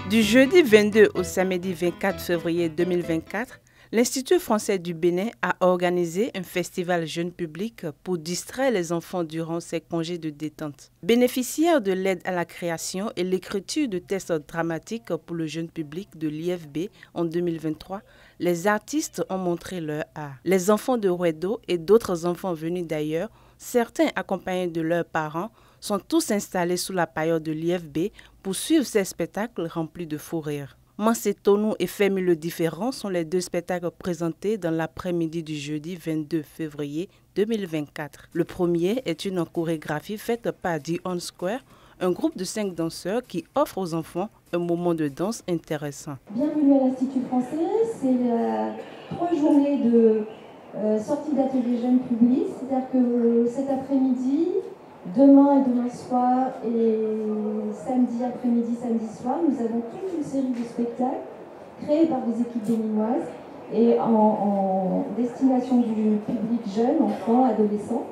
Du jeudi 22 au samedi 24 février 2024, l'Institut français du Bénin a organisé un festival jeune public pour distraire les enfants durant ces congés de détente. Bénéficiaires de l'aide à la création et l'écriture de textes dramatiques pour le jeune public de l'IFB en 2023, les artistes ont montré leur art. Les enfants de Ouedo et d'autres enfants venus d'ailleurs, certains accompagnés de leurs parents, sont tous installés sous la paillote de l'IFB pour suivre ces spectacles remplis de fous rires. Mancetonou et Femi le Différent sont les deux spectacles présentés dans l'après-midi du jeudi 22 février 2024. Le premier est une chorégraphie faite par The On Square, un groupe de 5 danseurs qui offre aux enfants un moment de danse intéressant. Bienvenue à l'Institut français, c'est 3 journées de sortie d'atelier jeunes publics, c'est-à-dire que cet après-midi, demain et demain soir et samedi après-midi, samedi soir, nous avons toute une série de spectacles créés par des équipes béninoises et en destination du public jeune, enfants, adolescents,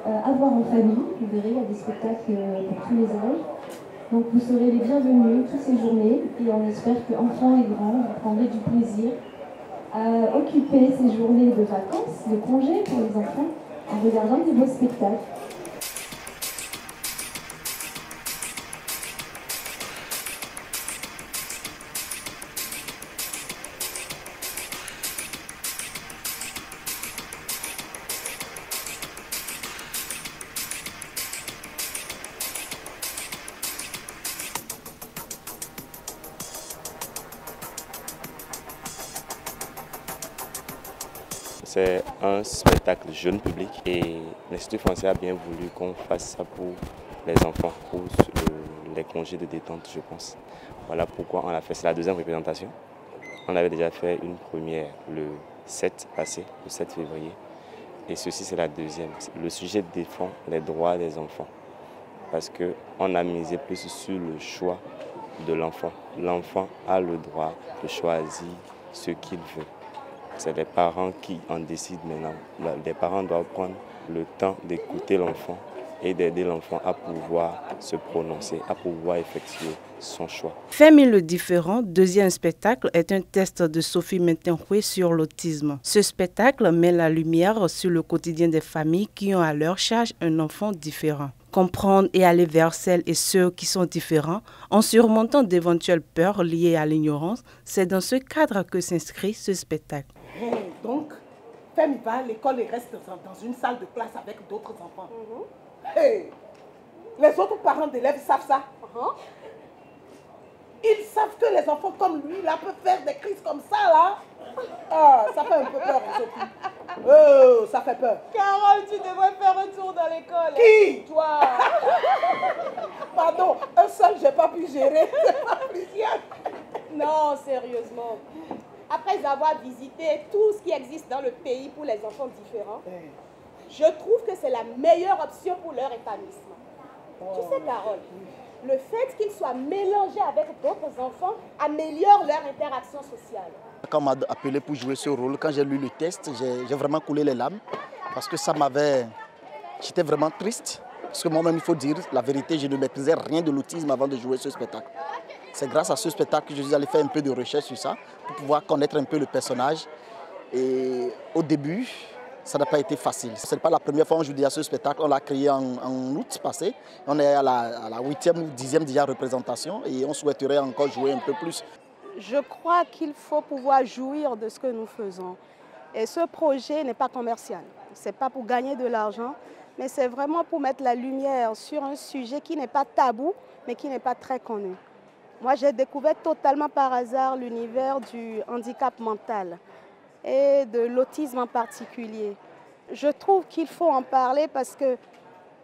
à voir en famille. Vous verrez, il y a des spectacles pour tous les âges. Donc vous serez les bienvenus toutes ces journées et on espère que enfants et grands, vous prendrez du plaisir à occuper ces journées de vacances, de congés pour les enfants, en regardant des beaux spectacles. C'est un spectacle jeune public et l'Institut français a bien voulu qu'on fasse ça pour les enfants, pour les congés de détente, je pense. Voilà pourquoi on l'a fait. C'est la deuxième représentation. On avait déjà fait une première le 7 passé, le 7 février. Et ceci, c'est la deuxième. Le sujet défend les droits des enfants parce qu'on a misé plus sur le choix de l'enfant. L'enfant a le droit de choisir ce qu'il veut. C'est les parents qui en décident maintenant. Les parents doivent prendre le temps d'écouter l'enfant et d'aider l'enfant à pouvoir se prononcer, à pouvoir effectuer son choix. Femi le Différent, deuxième spectacle, est un test de Sophie Mentenhoué sur l'autisme. Ce spectacle met la lumière sur le quotidien des familles qui ont à leur charge un enfant différent. Comprendre et aller vers celles et ceux qui sont différents en surmontant d'éventuelles peurs liées à l'ignorance, c'est dans ce cadre que s'inscrit ce spectacle. Donc, Femi va à l'école et reste dans une salle de classe avec d'autres enfants. Hey, les autres parents d'élèves savent ça. Ils savent que les enfants comme lui là peuvent faire des crises comme ça là. Ah, ça fait un peu peur, Sophie. Oh, ça fait peur. Carole, tu devrais faire un tour dans l'école. Qui? Toi. Pardon, un seul, j'ai pas pu gérer. C'est pas plusieurs. Non, sérieusement. Après avoir visité tout ce qui existe dans le pays pour les enfants différents, je trouve que c'est la meilleure option pour leur épanouissement. Tu sais, Carole, le fait qu'ils soient mélangés avec d'autres enfants améliore leur interaction sociale. Quand on m'a appelé pour jouer ce rôle, quand j'ai lu le texte, j'ai vraiment coulé les larmes parce que ça m'avait... J'étais vraiment triste. Parce que moi-même, il faut dire la vérité, je ne maîtrisais rien de l'autisme avant de jouer ce spectacle. C'est grâce à ce spectacle que je suis allé faire un peu de recherche sur ça pour pouvoir connaître un peu le personnage. Et au début, ça n'a pas été facile. Ce n'est pas la première fois qu'on joue à ce spectacle. On l'a créé en août passé. On est à la 8e ou 10e déjà représentation et on souhaiterait encore jouer un peu plus. Je crois qu'il faut pouvoir jouir de ce que nous faisons. Et ce projet n'est pas commercial. Ce n'est pas pour gagner de l'argent, mais c'est vraiment pour mettre la lumière sur un sujet qui n'est pas tabou, mais qui n'est pas très connu. Moi, j'ai découvert totalement par hasard l'univers du handicap mental et de l'autisme en particulier. Je trouve qu'il faut en parler parce que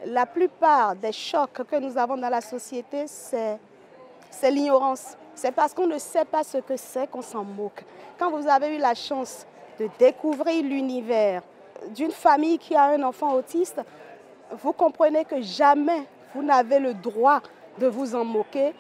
la plupart des chocs que nous avons dans la société, c'est l'ignorance. C'est parce qu'on ne sait pas ce que c'est qu'on s'en moque. Quand vous avez eu la chance de découvrir l'univers d'une famille qui a un enfant autiste, vous comprenez que jamais vous n'avez le droit de vous en moquer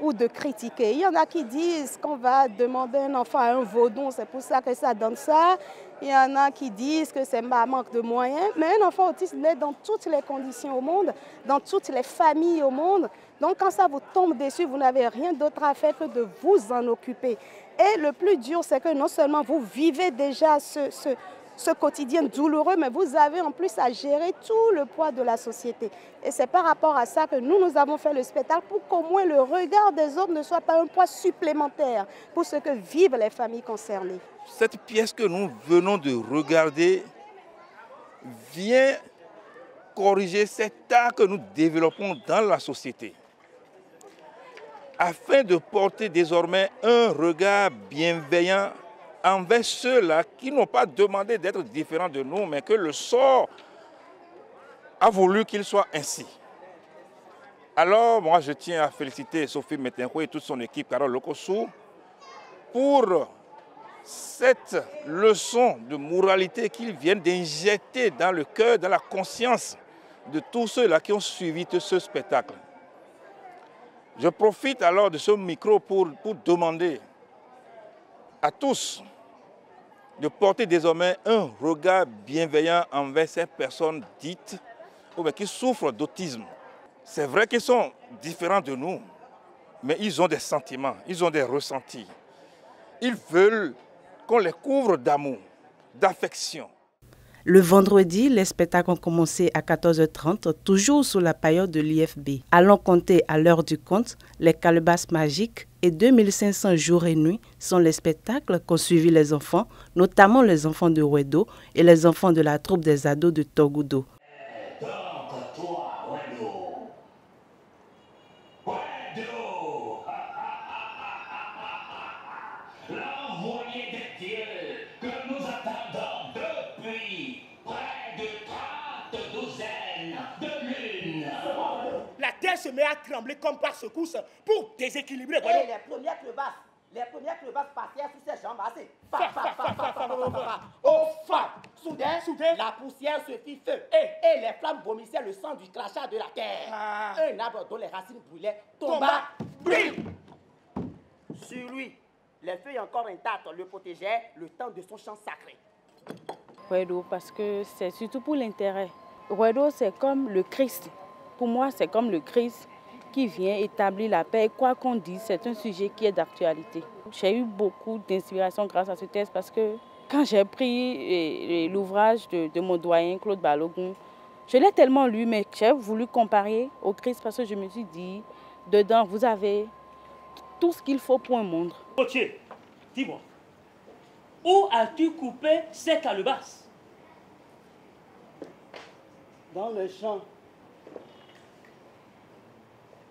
ou de critiquer. Il y en a qui disent qu'on va demander un enfant à un vaudon, c'est pour ça que ça donne ça. Il y en a qui disent que c'est un manque de moyens. Mais un enfant autiste naît dans toutes les conditions au monde, dans toutes les familles au monde. Donc quand ça vous tombe dessus, vous n'avez rien d'autre à faire que de vous en occuper. Et le plus dur, c'est que non seulement vous vivez déjà ce quotidien douloureux, mais vous avez en plus à gérer tout le poids de la société. Et c'est par rapport à ça que nous avons fait le spectacle pour qu'au moins le regard des autres ne soit pas un poids supplémentaire pour ce que vivent les familles concernées. Cette pièce que nous venons de regarder vient corriger cet art que nous développons dans la société, afin de porter désormais un regard bienveillant envers ceux-là qui n'ont pas demandé d'être différents de nous, mais que le sort a voulu qu'ils soient ainsi. Alors, moi, je tiens à féliciter Sophie Metenko et toute son équipe, Carole Lokossou, pour cette leçon de moralité qu'ils viennent d'injecter dans le cœur, dans la conscience de tous ceux-là qui ont suivi ce spectacle. Je profite alors de ce micro pour demander à tous de porter désormais un regard bienveillant envers ces personnes dites ou qui souffrent d'autisme. C'est vrai qu'ils sont différents de nous, mais ils ont des sentiments, ils ont des ressentis. Ils veulent qu'on les couvre d'amour, d'affection. Le vendredi, les spectacles ont commencé à 14h30, toujours sous la période de l'IFB. Allons compter à l'heure du compte, les calebasses magiques et 2500 jours et nuits sont les spectacles qu'ont suivi les enfants, notamment les enfants de Wedo et les enfants de la troupe des ados de Togudo. La terre se met à trembler comme par secousse pour déséquilibrer. Et les premières crevasses passaient sous ses jambes assez. Au fa! Soudain, la poussière se fit feu. Et les flammes vomissaient le sang du crachat de la terre. Un arbre dont les racines brûlaient tomba. Sur lui, les feuilles encore intactes le protégeaient le temps de son chant sacré. Wedo, parce que c'est surtout pour l'intérêt. Wedo, c'est comme le Christ. Pour moi, c'est comme le Christ qui vient établir la paix. Quoi qu'on dise, c'est un sujet qui est d'actualité. J'ai eu beaucoup d'inspiration grâce à ce texte parce que quand j'ai pris l'ouvrage de mon doyen Claude Balogun, je l'ai tellement lu, mais j'ai voulu comparer au Christ parce que je me suis dit, dedans, vous avez tout ce qu'il faut pour un monde. Gauthier, dis-moi, où as-tu coupé ces calebasses? Dans les champs,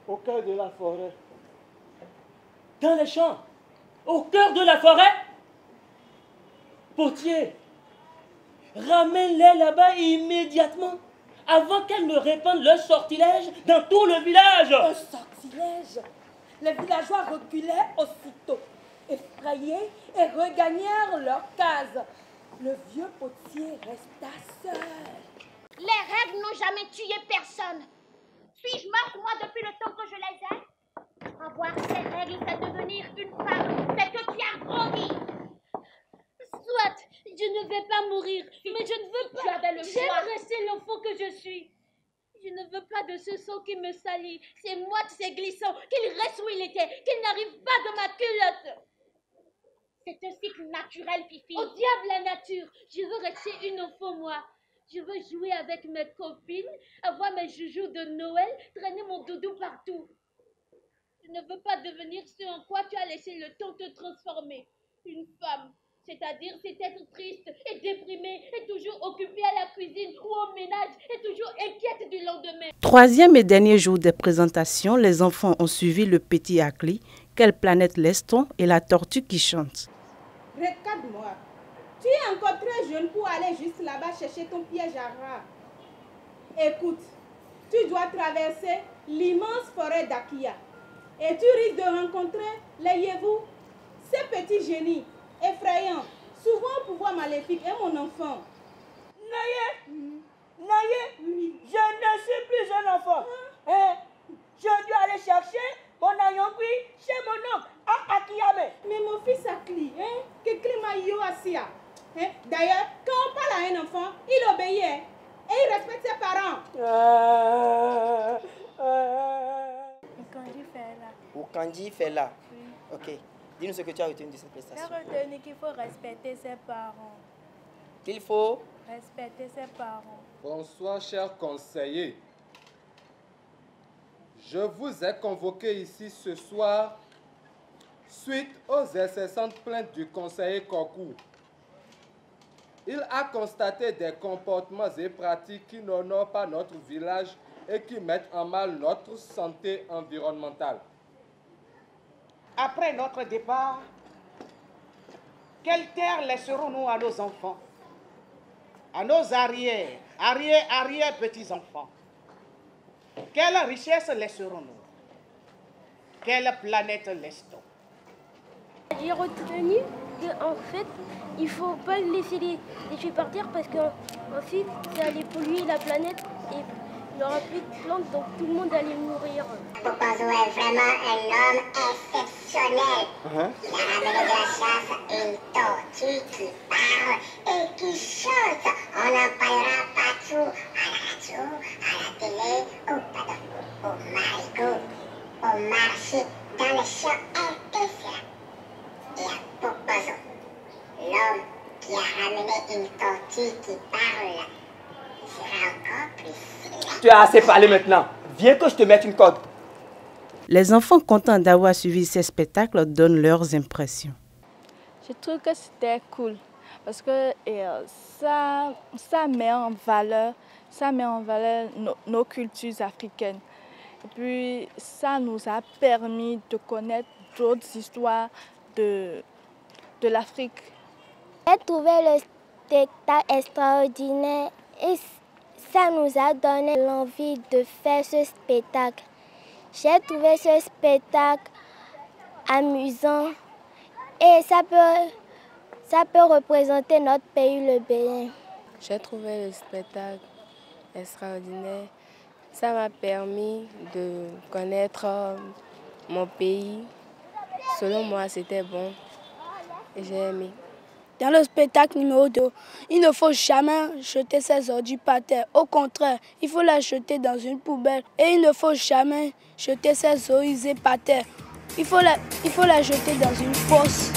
au cœur de la forêt. Dans les champs, au cœur de la forêt? Potier, ramène-les là-bas immédiatement, avant qu'elles ne répandent leur sortilège dans tout le village. Un sortilège? Les villageois reculaient aussitôt, effrayés, et regagnèrent leur case. Le vieux potier resta seul. Les règles n'ont jamais tué personne. Suis-je morte, moi, depuis le temps que je les ai? Avoir ces règles, c'est devenir une femme. C'est que tu as grandi. Soit, je ne vais pas mourir, mais je ne veux pas. Tu avais le choix. J'aime rester l'enfant que je suis. Je ne veux pas de ce sang qui me salit. C'est moi de ces glissants, qu'il reste où il était, qu'il n'arrive pas dans ma culotte. C'est un cycle naturel, Fifi. Au diable la nature, je veux rester une enfant, moi. Je veux jouer avec mes copines, avoir mes joujoux de Noël, traîner mon doudou partout. Je ne veux pas devenir ce en quoi tu as laissé le temps te transformer. Une femme, c'est-à-dire c'est être triste et déprimée et toujours occupée à la cuisine ou au ménage et toujours inquiète du lendemain. Troisième et dernier jour des présentations, les enfants ont suivi le petit Akli, Quelle planète laisse-t-on et la tortue qui chante. Regarde-moi. Tu es encore très jeune pour aller juste là-bas chercher ton piège à rats. Écoute, tu dois traverser l'immense forêt d'Akia. Et tu risques de rencontrer les Yévous, ces petits génies effrayants, souvent au pouvoir maléfique, et mon enfant. Naye, je ne suis plus un enfant. Je dois aller chercher chez mon oncle, à Akiyame. Mais mon fils a cli, hein? Que climat yo asia. D'ailleurs, quand on parle à un enfant, il obéit et il respecte ses parents. Okandi fait là. Okandi fait là. Oui. Ok. Dis-nous ce que tu as retenu de cette prestation. J'ai retenu qu'il faut respecter ses parents. Qu'il faut respecter ses parents. Bonsoir, chers conseillers. Je vous ai convoqué ici ce soir suite aux incessantes plaintes du conseiller Kokou. Il a constaté des comportements et pratiques qui n'honorent pas notre village et qui mettent en mal notre santé environnementale. Après notre départ, quelle terre laisserons-nous à nos enfants, à nos arrière-petits-enfants? Quelle richesse laisserons-nous? Quelle planète laisse-t-on? J'ai retenu qu'en fait, il ne faut pas laisser les déchets partir parce qu'ensuite, ça allait polluer la planète et il n'y aura plus de plantes, donc tout le monde allait mourir. Popozo est vraiment un homme exceptionnel. Il a ramené de la chasse une tortue qui parle et qui chante. On en parlera partout, à la radio, à la télé, au marigot, au marché, dans les champs, etc. Et à Popozo, l'homme qui a ramené une tortue qui parle sera encore plus célèbre. Tu as assez parlé maintenant. Viens que je te mette une corde. Les enfants contents d'avoir suivi ces spectacles donnent leurs impressions. Je trouve que c'était cool parce que ça met en valeur, nos cultures africaines. Et puis ça nous a permis de connaître d'autres histoires de l'Afrique. J'ai trouvé le spectacle extraordinaire et ça nous a donné l'envie de faire ce spectacle. J'ai trouvé ce spectacle amusant et ça peut représenter notre pays, le Bénin. J'ai trouvé le spectacle extraordinaire. Ça m'a permis de connaître mon pays. Selon moi, c'était bon et j'ai aimé. Dans le spectacle numéro 2, il ne faut jamais jeter ses ordures par terre. Au contraire, il faut les jeter dans une poubelle. Et il ne faut jamais jeter ses eaux usées par terre. Il faut les jeter dans une fosse.